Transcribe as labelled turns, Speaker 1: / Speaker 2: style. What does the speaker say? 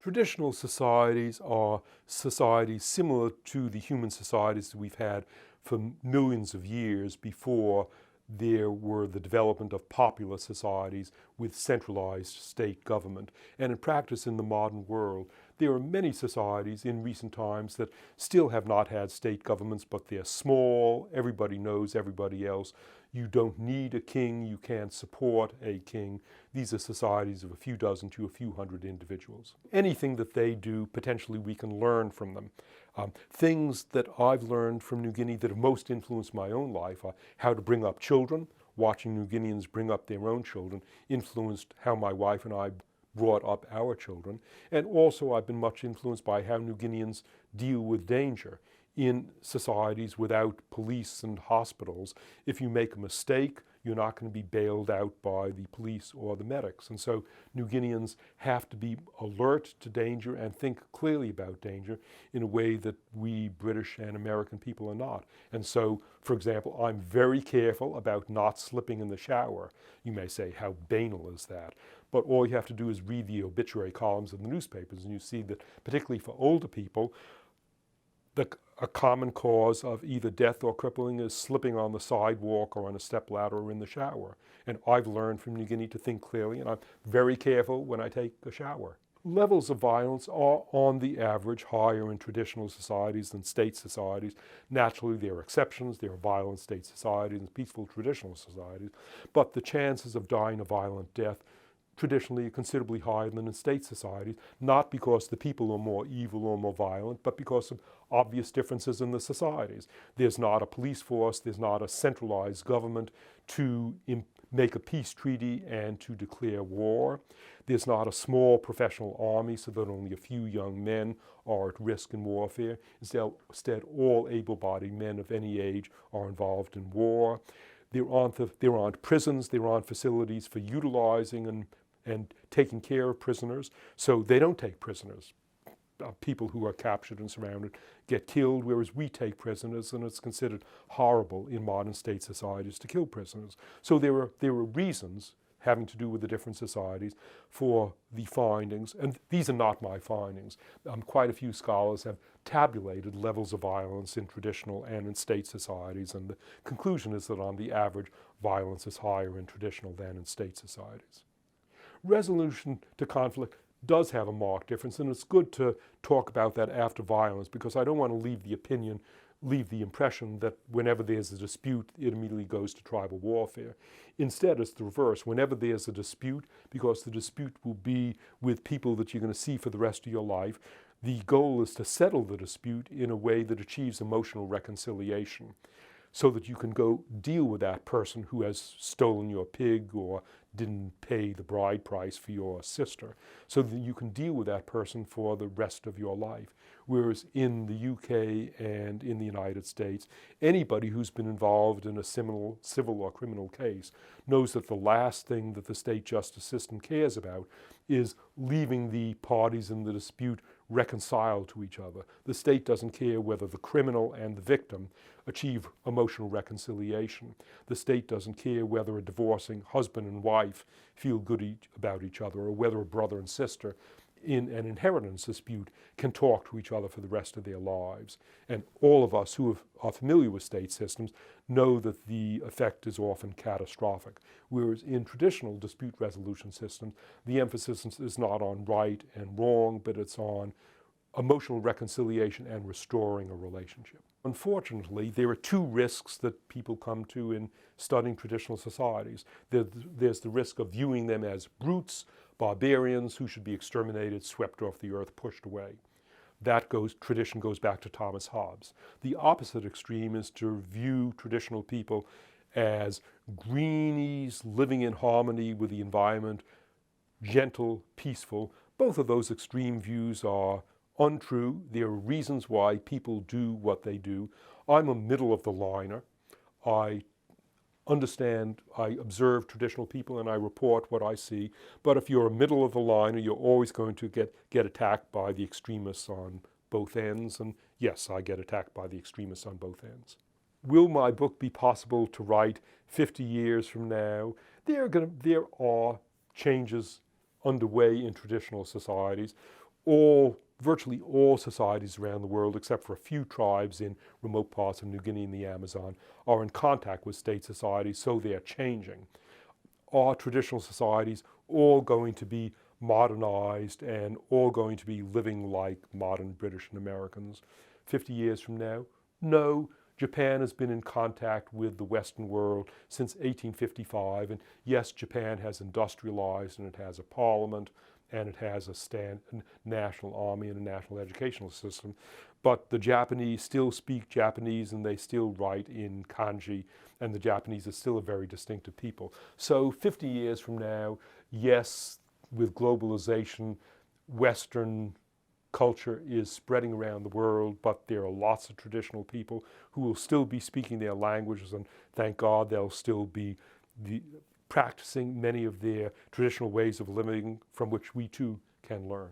Speaker 1: Traditional societies are societies similar to the human societies that we've had for millions of years before there were the development of popular societies with centralized state government. And in practice in the modern world, there are many societies in recent times that still have not had state governments, but they're small, everybody knows everybody else. You don't need a king, you can't support a king. These are societies of a few dozen to a few hundred individuals. Anything that they do, potentially we can learn from them. Things that I've learned from New Guinea that have most influenced my own life are how to bring up children. Watching New Guineans bring up their own children influenced how my wife and I brought up our children. And also I've been much influenced by how New Guineans deal with danger. In societies without police and hospitals, if you make a mistake, you're not going to be bailed out by the police or the medics. And so New Guineans have to be alert to danger and think clearly about danger in a way that we British and American people are not. And so, for example, I'm very careful about not slipping in the shower. You may say, how banal is that? But all you have to do is read the obituary columns in the newspapers, and you see that, particularly for older people, a common cause of either death or crippling is slipping on the sidewalk or on a stepladder or in the shower. And I've learned from New Guinea to think clearly, and I'm very careful when I take a shower. Levels of violence are, on the average, higher in traditional societies than state societies. Naturally, there are exceptions. There are violent state societies and peaceful traditional societies. But the chances of dying a violent death traditionally considerably higher than in state societies, not because the people are more evil or more violent, but because of obvious differences in the societies. There's not a police force, there's not a centralized government to make a peace treaty and to declare war. There's not a small professional army so that only a few young men are at risk in warfare. Instead, all able-bodied men of any age are involved in war. There aren't prisons, there aren't facilities for utilizing and taking care of prisoners, so they don't take prisoners. People who are captured and surrounded get killed, whereas we take prisoners, and it's considered horrible in modern state societies to kill prisoners. So there are reasons having to do with the different societies for the findings, and these are not my findings. Quite a few scholars have tabulated levels of violence in traditional and in state societies, and the conclusion is that on the average, violence is higher in traditional than in state societies. Resolution to conflict does have a marked difference, and it's good to talk about that after violence, because I don't want to leave the impression that whenever there's a dispute, it immediately goes to tribal warfare. Instead, it's the reverse. Whenever there's a dispute, because the dispute will be with people that you're going to see for the rest of your life, the goal is to settle the dispute in a way that achieves emotional reconciliation, so that you can go deal with that person who has stolen your pig or didn't pay the bride price for your sister, so that you can deal with that person for the rest of your life. Whereas in the UK and in the United States, anybody who's been involved in a similar civil or criminal case knows that the last thing that the state justice system cares about is leaving the parties in the dispute reconciled to each other. The state doesn't care whether the criminal and the victim achieve emotional reconciliation. The state doesn't care whether a divorcing husband and wife feel good about each other, or whether a brother and sister in an inheritance dispute can talk to each other for the rest of their lives. And all of us who are familiar with state systems know that the effect is often catastrophic. Whereas in traditional dispute resolution systems, the emphasis is not on right and wrong, but it's on emotional reconciliation and restoring a relationship. Unfortunately, there are two risks that people come to in studying traditional societies. There's the risk of viewing them as brutes, barbarians who should be exterminated, swept off the earth, pushed away. Tradition goes back to Thomas Hobbes. The opposite extreme is to view traditional people as greenies living in harmony with the environment, gentle, peaceful. Both of those extreme views are untrue. There are reasons why people do what they do. I'm a middle of the liner. I observe traditional people and I report what I see. But if you're a middle of the liner, you're always going to get attacked by the extremists on both ends. And yes, I get attacked by the extremists on both ends. Will my book be possible to write 50 years from now? There are changes underway in traditional societies. Virtually all societies around the world, except for a few tribes in remote parts of New Guinea and the Amazon, are in contact with state societies, so they're changing. Are traditional societies all going to be modernized and all going to be living like modern British and Americans 50 years from now? No. Japan has been in contact with the Western world since 1855, and yes, Japan has industrialized and it has a parliament and it has a national army and a national educational system, but the Japanese still speak Japanese and they still write in kanji, and the Japanese are still a very distinctive people. So 50 years from now, yes, with globalization, Western culture is spreading around the world, but there are lots of traditional people who will still be speaking their languages, and thank God they'll still be practicing many of their traditional ways of living from which we too can learn.